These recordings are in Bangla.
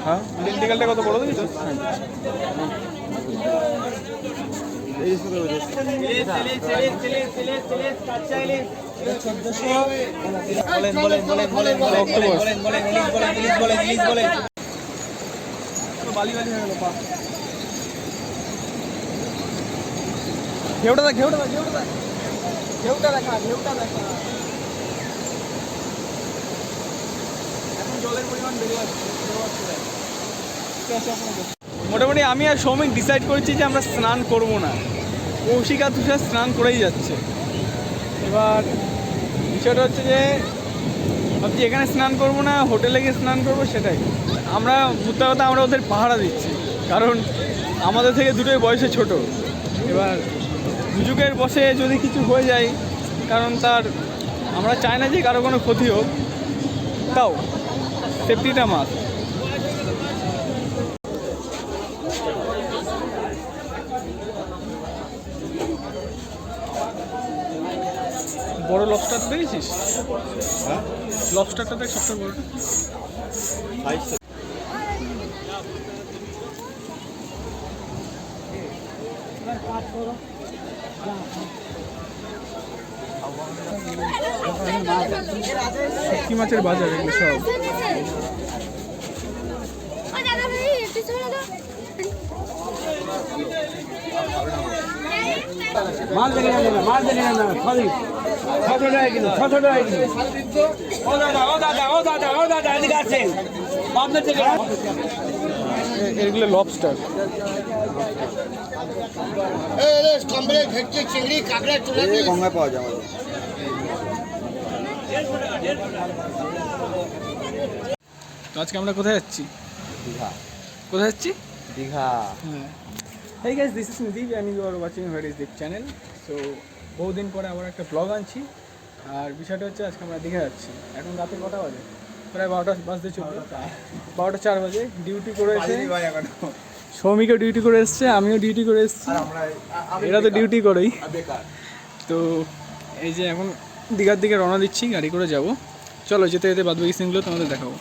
হ্যাঁ ইলেকট্রিক্যালটা কত বড় দিয়েছো? ঘেউটা দেখ, ঘেউটা দেখ, ঘেউটা দেখ, ঘেউটা দেখা, ঘেউটা দেখা। এখন জলের পরিমাণ বেড়ে যাচ্ছে। মোটামুটি আমি আর সৌমিক ডিসাইড করেছি যে আমরা স্নান করব না। কৌশিক আর তুষার স্নান করেই যাচ্ছে। এবার বিষয়টা হচ্ছে যে ভাবছি এখানে স্নান করব না, হোটেলে গিয়ে স্নান করব, সেটাই। আমরা বুঝতে কথা আমরা ওদের পাহারা দিচ্ছি, কারণ আমাদের থেকে দুটোই বয়সে ছোট। এবার দুজুকের বসে যদি কিছু হয়ে যায়, কারণ তার আমরা চাই না যে কারো কোনো ক্ষতি হোক, তাও সেফটিটা মাস্ট। বড় লবস্টার পেয়েছিস? হ্যাঁ লবস্টারটা দেখ, সবথেকে বড়টা। শুটকি মাছের বাজার এগুলো সব। মাছ দেখে নেবে, মাছ দেখে নেবে, সরি 600 টাকা কিলো, 600 টাকা কিলো। ও দাদা, ও দাদা, ও দাদা, ও দাদা, এদিকে আসেন। আপনার থেকে এগুলো লবস্টার। গঙ্গায় পাওয়া যায় আমাদের। তো আজকে আমরা কোথায় যাচ্ছি? দীঘা। কোথায় যাচ্ছি? দীঘা। হ্যাঁ। Hey guys, this is Nidhi and you are watching Where is Deep channel. So বহুদিন পরে আবার একটা ব্লগ আনছি। আর বিষয়টা হচ্ছে আজকে আমরা দীঘা যাচ্ছি। এখন রাতে কটা বাজে? প্রায় 12টা বাজতে চলবে। 12টা 4 বাজে। ডিউটি করে এসে সৌমিকও ডিউটি করে এসছে, আমিও ডিউটি করে এসেছি। এরা তো ডিউটি করেই। তো এই যে এখন দীঘার দিকে রওনা দিচ্ছি, গাড়ি করে যাব। চলো যেতে যেতে বাদবাকি সিনগুলো তোমাদের দেখাবো।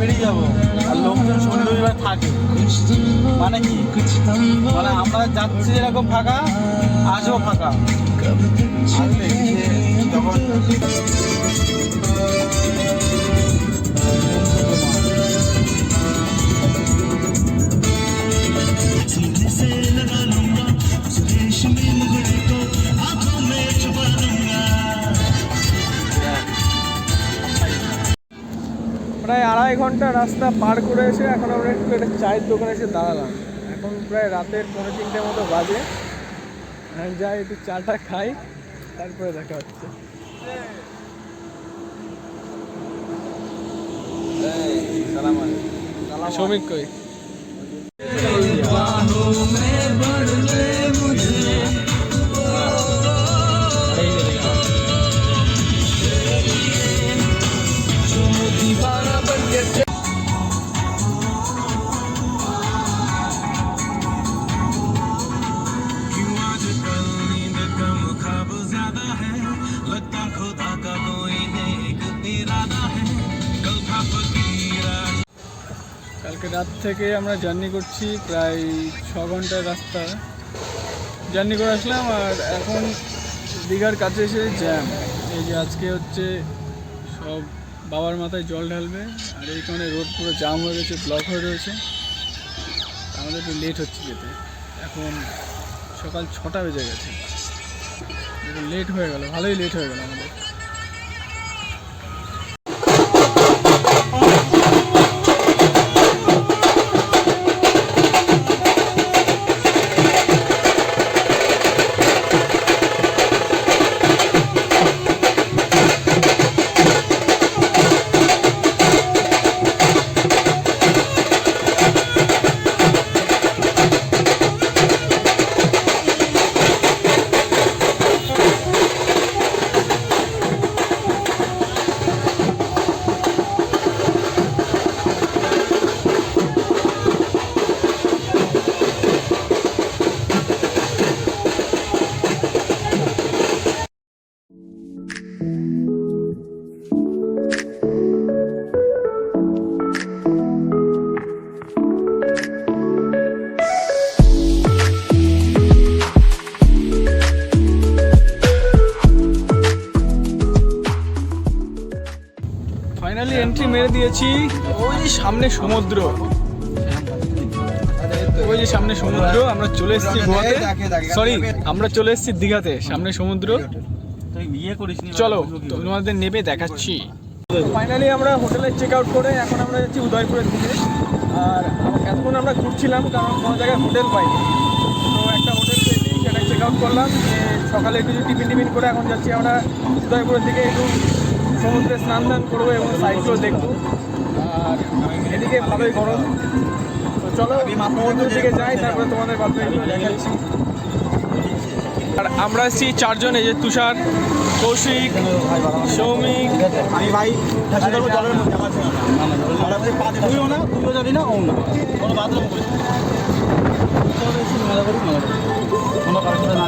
বেরিয়ে যাবো আর লোকজন শনি রবিবার থাকে, মানে কি, মানে আমরা যাচ্ছি এরকম ফাঁকা, আজও ফাঁকা। আসলে যখন প্রায় 2.5 ঘন্টা রাস্তা পার করে এসে এখন আমরা একটু একটা চায়ের দোকানে এসে দাঁড়ালাম। এখন প্রায় রাতের 3:30 মতো বাজে। যাই একটু চাটা খাই, তারপরে দেখা হচ্ছে। শ্রমিক কই? কালকে রাত থেকে আমরা জার্নি করছি, প্রায় 6 ঘন্টার রাস্তা জার্নি করে আসলাম। আর এখন দীঘার কাছে এসে জ্যাম। এই যে আজকে হচ্ছে সব বাবার মাথায় জল ঢালবে। আর এইখানে রোড পুরো জাম হয়ে রয়েছে, ব্লক হয়ে রয়েছে। আমাদের একটু লেট হচ্ছে যেতে। এখন সকাল 6টা বেজে গেছে, একটু লেট হয়ে গেল, ভালোই লেট হয়ে গেল আমাদের। ফাইনালি এন্ট্রি মেরে দিয়েছি। ওই যে সামনে সমুদ্র, ওই যে সামনে সমুদ্র। আমরা চলে এসেছি গোয়াতে, সরি আমরা চলে এসেছি দীঘাতে। সামনে সমুদ্র, চলো তোমাদের নেবে দেখাচ্ছি। ফাইনালি আমরা হোটেলে চেক আউট করে এখন আমরা যাচ্ছি উদয়পুরের দিকে। আর এতক্ষণ আমরা ঘুরছিলাম কারণ কোনো জায়গায় হোটেল পাইনি। তো একটা হোটেল পেয়েছি, সেটা চেক আউট করলাম। সকালে একটু টিফিন করে এখন যাচ্ছি আমরা উদয়পুরের দিকে। একটু সমুদ্রে স্নান দান করবো এবং সাইডগুলো দেখবো। আর এদিকে ভালোই গরম। তো চলো সমুদ্রের দিকে যাই, তারপরে তোমাদের বাদে দেখাচ্ছি। আর আমরা এসেছি 4 জন, এই যে তুষার, কৌশিক, সৌমিক। আমি ভাই জলের মধ্যে তুইও না, তুইও যাবি না, ও না, কোনো বাথরুম করিস কোনো কারোর সাথে না।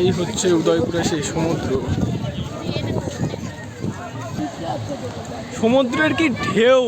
এই হচ্ছে উদয়পুরে সেই সমুদ্র। সমুদ্রের কি ঢেউ!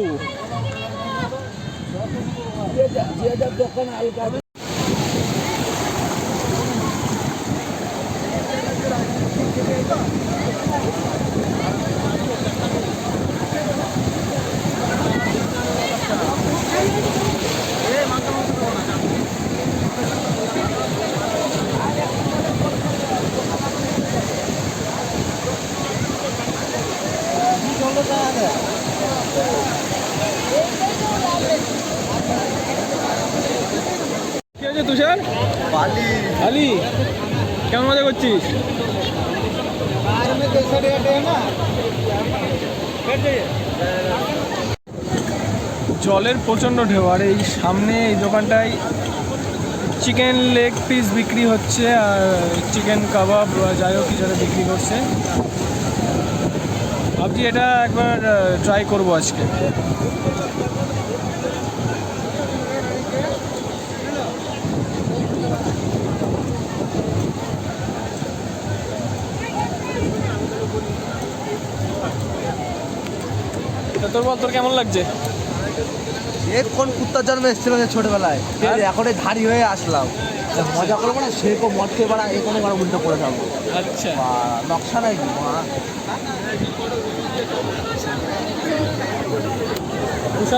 কি হয়েছে তুষার? আলি কেমন মজা করছিস? জলের প্রচণ্ড ঢেউ। আর এই সামনে এই দোকানটায় চিকেন লেগ পিস বিক্রি হচ্ছে, আর চিকেন কাবাব যাই হোক কিছু বিক্রি করছে। ভাবছি এটা একবার ট্রাই করবো আজকে। তোর বল, তোর কেমন লাগছে? কোন কুত্তার জন্মে এসেছিল ছোটবেলায়, এখন ধাড়ি হয়ে আসলাম, মজা করবো না, সে কো মদ খেয়ে বেড়া, এখানে বড় উল্টো করে থাকবো। আচ্ছা, নকশা নাই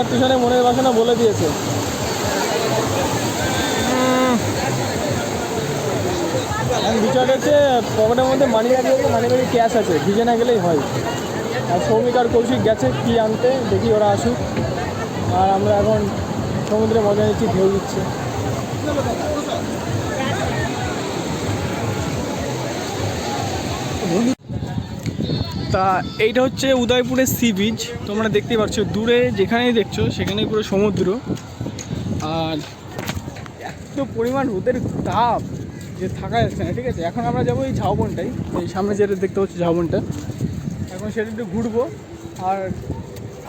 তুষারে মনের বাসনা বলে দিয়েছে। বিষয়টা হচ্ছে পকেটের মধ্যে মানি ব্যাগ আছে, মানি ব্যাগে ক্যাশ আছে, ভিজে না গেলেই হয়। আর সৌমিক আর কৌশিক গেছে কি আনতে, দেখি ওরা আসুক। আর আমরা এখন সমুদ্রে মজা নিচ্ছি, ঢেউ দিচ্ছে। তা এইটা হচ্ছে উদয়পুরের সি বিচ। তোমরা দেখতেই পাচ্ছ দূরে, যেখানেই দেখছো সেখানেই পুরো সমুদ্র। আর এত পরিমাণ রোদের তাপ যে থাকা যাচ্ছে না, ঠিক আছে। এখন আমরা যাবো এই ঝাউবনটাই, এই সামনে যেটা দেখতে পাচ্ছি ঝাউবনটা। এখন সেটা একটু ঘুরবো। আর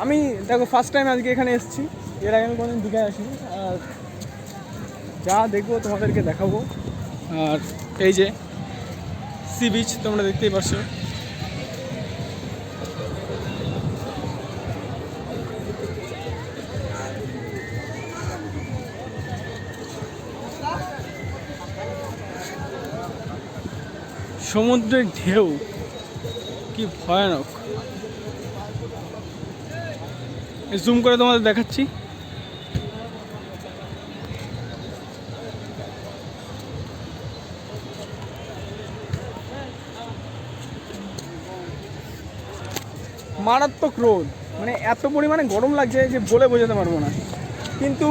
আমি দেখো ফার্স্ট টাইম আজকে এখানে এসেছি, এর আগে আমি কোনোদিন দীঘায় আসিনি। আর যা দেখবো তোমাদেরকে দেখাবো। আর এই যে সি বিচ তোমরা দেখতেই পাচ্ছ। সমুদ্রের ঢেউ কি ভয়ানক। জুম করে তোমাদের দেখাচ্ছি। মারাত্মক রোদ, মানে এত পরিমাণে গরম লাগছে যে বলে বোঝাতে পারবো না, কিন্তু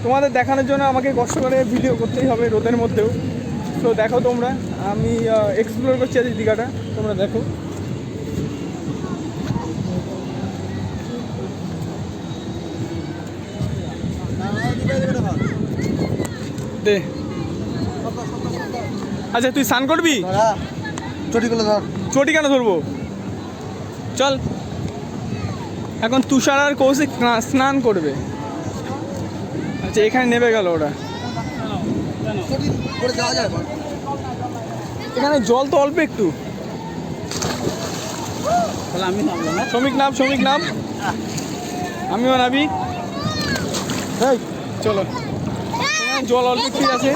তোমাদের দেখানোর জন্য আমাকে কষ্ট করে ভিডিও করতেই হবে রোদের মধ্যেও। তো দেখো তোমরা, আমি এক্সপ্লোর করছি আজ দীঘাটা, তোমরা দেখো। দে, আচ্ছা তুই স্নান করবি? চটিগুলো ধর। চটি কেন ধরবো, চল। এখন তুষার আর কৌশিক স্নান করবে। আচ্ছা এখানে নেমে গেল ওরা। এখানে জল তো অল্প একটু। তাহলে আমি নামলাম না। শ্রমিক নাম, শ্রমিক নাম, আমিও নাবি। চলো, এখানে জল অল্প একটু আছে।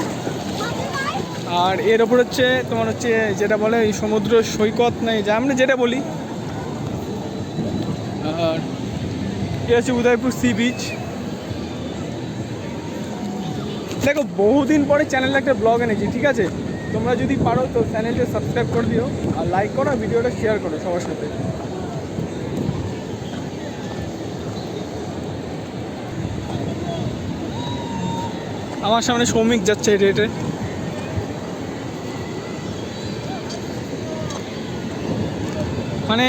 আর এর ওপর হচ্ছে তোমার হচ্ছে যেটা বলে এই সমুদ্র সৈকত নেই, যা আমরা যেটা বলি। আর এ হচ্ছে উদয়পুর সি বিচ। দেখো বহুদিন পরে চ্যানেলে একটা ব্লগ এনেছি, ঠিক আছে? তোমরা যদি পারো তো চ্যানেলটা সাবস্ক্রাইব করে দিও, আর লাইক করো, আর ভিডিওটা শেয়ার করো সবার সাথে। আমার সামনে শ্রমিক যাচ্ছে হেঁটে হেঁটে। মানে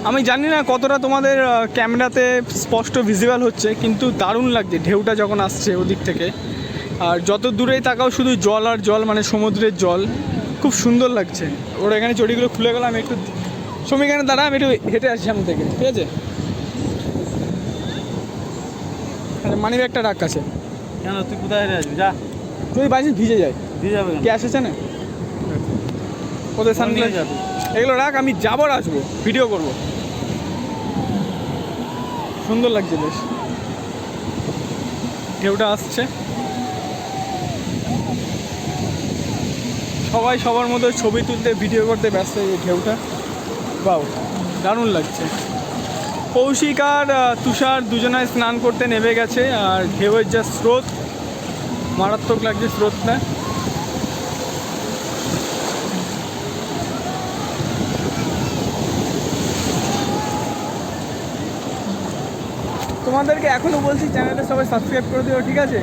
আমি জানি না কতটা তোমাদের ক্যামেরাতে স্পষ্ট ভিজিবল হচ্ছে, কিন্তু দারুণ লাগছে ঢেউটা যখন আসছে ওদিক থেকে। আর যত দূরেই তাকাও শুধু জল আর জল, মানে সমুদ্রের জল, খুব সুন্দর লাগছে। ওরা এখানে চটিগুলো খুলে গেল, আমি একটু সময় এখানে দাঁড়া, আমি একটু হেঁটে আসি সামনে থেকে, ঠিক আছে? আচ্ছা মানি ব্যাগটা রাখ কাছে। কেন তুই কোথায় হেরে আসবি? যা, তুই বাইরে ভিজে যায়, দিয়ে যাবে কেন? ক্যাশ আছে না ওদের সানগ্লাস? যাবে। এগুলো রাখ, আমি যাবো আর আসবো, ভিডিও করব। সুন্দর লাগছে বেশ, ঢেউটা আসছে। সবাই সবার মতো ছবি তুলতে, ভিডিও করতে ব্যস্ত। এই ঢেউটা বাও, দারুণ লাগছে। কৌশিক আর তুষার দুজনায় স্নান করতে নেমে গেছে, আর ঢেউয়ের যা স্রোত, মারাত্মক লাগছে স্রোতটা। তোমাদেরকে এখনও বলছি চ্যানেলটা সবাই সাবস্ক্রাইব করে দিও, ঠিক আছে?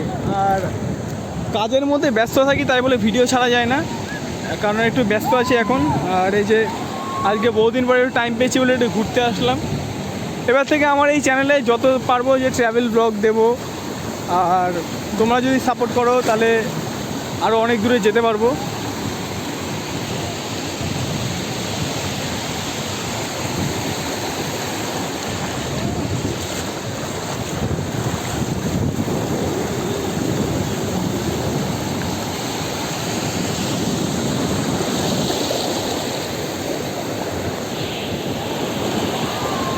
আর কাজের মধ্যে ব্যস্ত থাকি তাই বলে ভিডিও ছাড়া যায় না, কারণ একটু ব্যস্ত আছি এখন। আর এই যে আজকে বহুদিন পরে একটু টাইম পেয়েছি বলে একটু ঘুরতে আসলাম। এবার থেকে আমার এই চ্যানেলে যত পারবো যে ট্র্যাভেল ব্লগ দেবো, আর তোমরা যদি সাপোর্ট করো তাহলে আরও অনেক দূরে যেতে পারবো।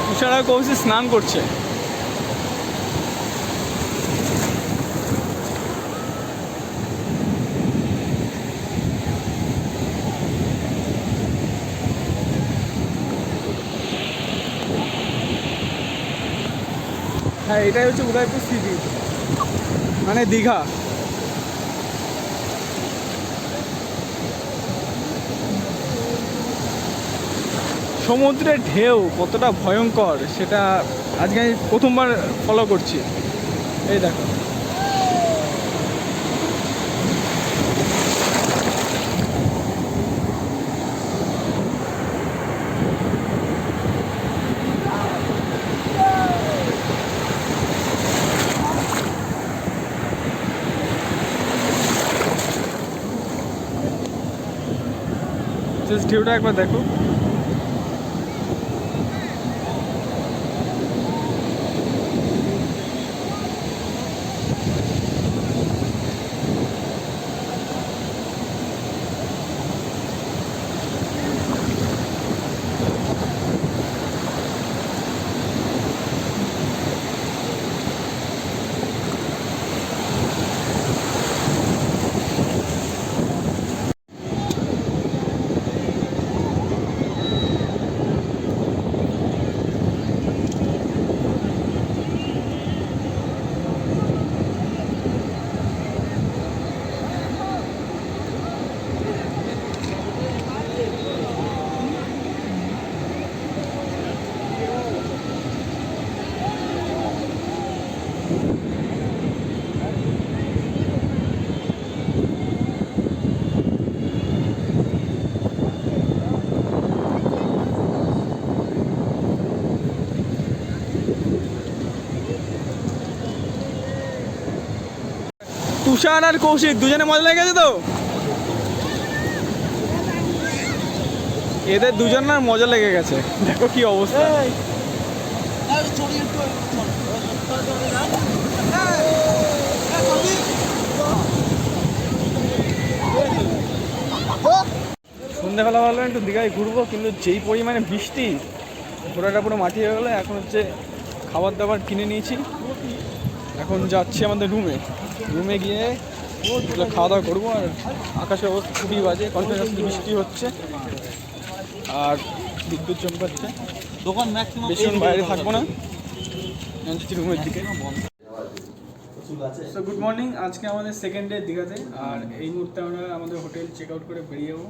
তুষার আর কৌশিক স্নান করছে। হ্যাঁ এটাই হচ্ছে উদয়পুর সি বিচ, মানে দীঘা। সমুদ্রের ঢেউ কতটা ভয়ঙ্কর সেটা আজকে আমি প্রথমবার ফলো করছি। এই দেখো, জাস্ট ঢেউটা একবার দেখো। তুষার আর কৌশিক দুজনে মজা লেগে গেছে তো, এদের দুজনের মজা লেগে গেছে, দেখো কি অবস্থা। সন্ধ্যাবেলা ভাবলাম একটু দীঘায় ঘুরবো, কিন্তু যেই পরিমাণে বৃষ্টি ঘোরাটা পুরো মাটি হয়ে গেলো। এখন হচ্ছে খাবার দাবার কিনে নিয়েছি, এখন যাচ্ছি আমাদের রুমে গিয়ে খাওয়া দাওয়া করবো। আর আকাশের অবস্থা খুবই বাজে, কন্টিনিউয়াসলি বৃষ্টি হচ্ছে আর বিদ্যুৎ চমকাচ্ছে। দোকান ম্যাক্সিমাম বেশিক্ষণ বাইরে থাকবো না, যাচ্ছি রুমের দিকে। সো গুড মর্নিং, আজকে আমাদের সেকেন্ড ডে দীঘাতে। আর এই মুহূর্তে আমরা আমাদের হোটেল চেক আউট করে বেরিয়ে যাবো।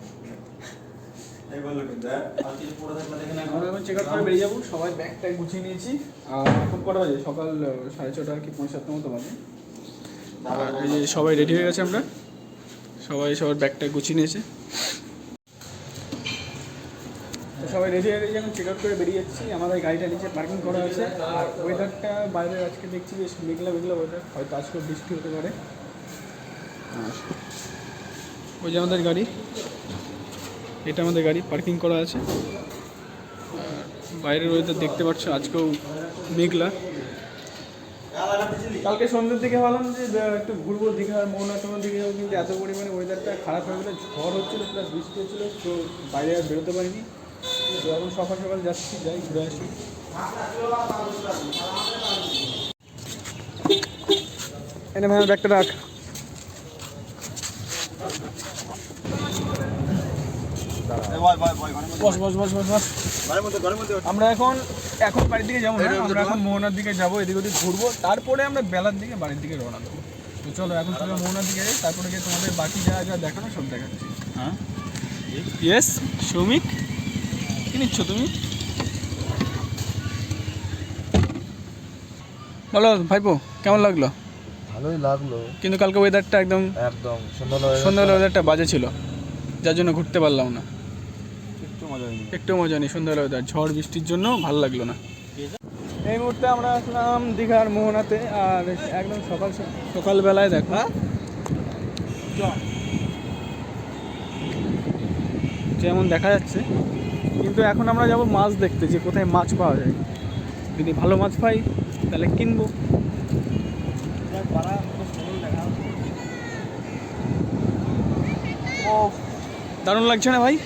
আমরা এখন চেক আউট করে বেরিয়ে যাবো, সবাই ব্যাগ ট্যাগ গুছিয়ে নিয়েছি। আর এখন কটা বাজে? সকাল 6:30 কি 7:30 মতো বাজে। আর এই যে সবাই রেডি হয়ে গেছে, আমরা সবার ব্যাগ ট্যাগ গুছিয়ে নিয়েছে। তো সবাই রেডি হয়ে গেছে, এখন চেক আউট করে বেরিয়ে যাচ্ছি। আমাদের গাড়িটা নিচে পার্কিং করা আছে। আর ওয়েদারটা বাইরে আজকে দেখছি বেশ মেঘলা ওয়েদার, হয়তো আজকেও বৃষ্টি হতে পারে। ওই যে আমাদের গাড়ি, এটা আমাদের গাড়ি পার্কিং করা আছে। বাইরের ওয়েদার দেখতে পাচ্ছ, আজকেও মেঘলা। কালকে সন্ধ্যের দিকে ভাবলাম যে একটু ঘুরবো দীঘার মোহনা টোনার দিকে যাবো, কিন্তু এত পরিমাণে ওয়েদারটা খারাপ হয়ে গেলো, ঝড় হচ্ছিলো প্লাস বৃষ্টি হচ্ছিলো, তো বাইরে আর বেরোতে পারিনি। তো এখন সকাল সকাল যাচ্ছি, যাই ঘুরে আসি। এনে ভাই ব্যাগটা রাখ। বস। আমরা এখন বাড়ির দিকে যাবো না, আমরা এখন মোহনার দিকে যাবো, এদিক ওদিক ঘুরবো, তারপরে আমরা বেলার দিকে বাড়ির দিকে রওনা দেবো। তো চলো এখন চলো মোহনার দিকে যাই, তারপরে গিয়ে তোমাদের বাকি যা দেখানো সব দেখাচ্ছি। হ্যাঁ ইয়েস সৌমিক, কি নিচ্ছ তুমি? বলো ভাইপো, কেমন লাগলো? ভালোই লাগলো, কিন্তু কালকে ওয়েদারটা একদম সন্ধ্যাবেলা ওয়েদারটা বাজে ছিল, যার জন্য ঘুরতে পারলাম না। একটু মজা নেই সন্ধ্যাবেলা ওয়েদার, ঝড় বৃষ্টির জন্য ভালো লাগলো না। এই মুহূর্তে আমরা আসলাম দীঘার মোহনাতে। আর একদম সকালবেলায় দেখো যেমন দেখা যাচ্ছে, কিন্তু এখন আমরা যাব মাছ দেখতে, যে কোথায় মাছ পাওয়া যায়। যদি ভালো মাছ পাই তাহলে কিনবো। ও দারুণ লাগছে না ভাই?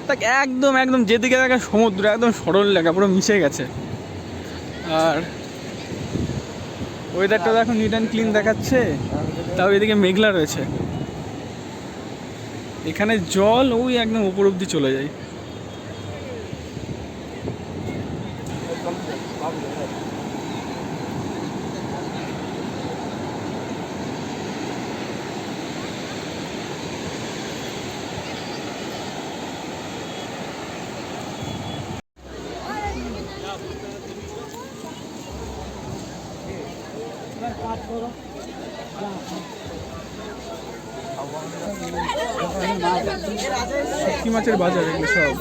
দেখ একদম যেদিকে দেখা সমুদ্র, একদম সরল লেখা, পুরো মিশে গেছে। আর ওয়েদারটা এখন নিট অ্যান্ড ক্লিন দেখাচ্ছে, তাও এদিকে মেঘলা রয়েছে। এখানে জল ওই একদম উপর অব্দি চলে যায়। শুটকি মাছের বাজার এগুলো সব।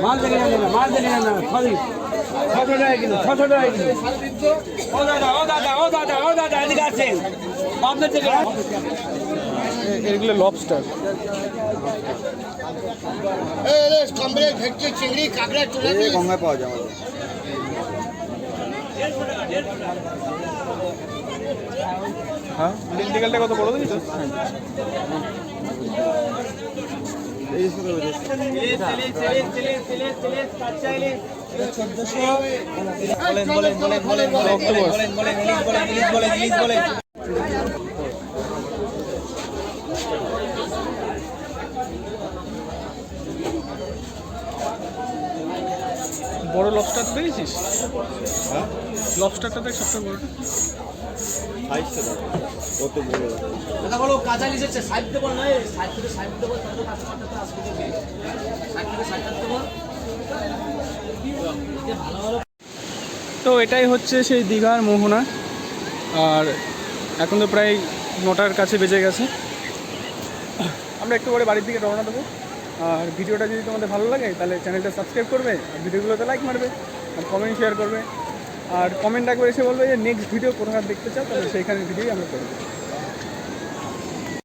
মাল দেখে যাবে না, খালি 600 টাকা কিলো, 600 টাকা কিলো। ও দাদা এদিকে আসেন, আপনার থেকে এগুলো লবস্টার। চিংড়ি কাঁকড়া গঙ্গায় পাওয়া যায় আমাদের। হ্যাঁ ইন্টিগ্রালটা কত বড় দিন তো? এই শুধু বড় লবস্টার পেয়েছিস? হ্যাঁ লবস্টারটা দেখ সবচেয়ে বড়। কত বড় কথা বলো, কাঁচা লিখেছে সাইড দেবো না, সাইড থেকে সাইড দেবো, তাহলে কাঁচা আসবে। তো এটাই হচ্ছে সেই দীঘার মোহনা। আর এখন তো প্রায় 9টার কাছে বেজে গেছে। আমরা একটু পরে বাড়ির দিকে রওনা দেবো। আর ভিডিওটা যদি তোমাদের ভালো লাগে তাহলে চ্যানেলটা সাবস্ক্রাইব করবে, আর ভিডিওগুলোতে লাইক মারবে, আর কমেন্ট শেয়ার করবে। আর কমেন্ট একবার এসে বলবে যে নেক্সট ভিডিও কোথায় দেখতে চাও, তাহলে সেইখানে ভিডিওই আমরা করবো।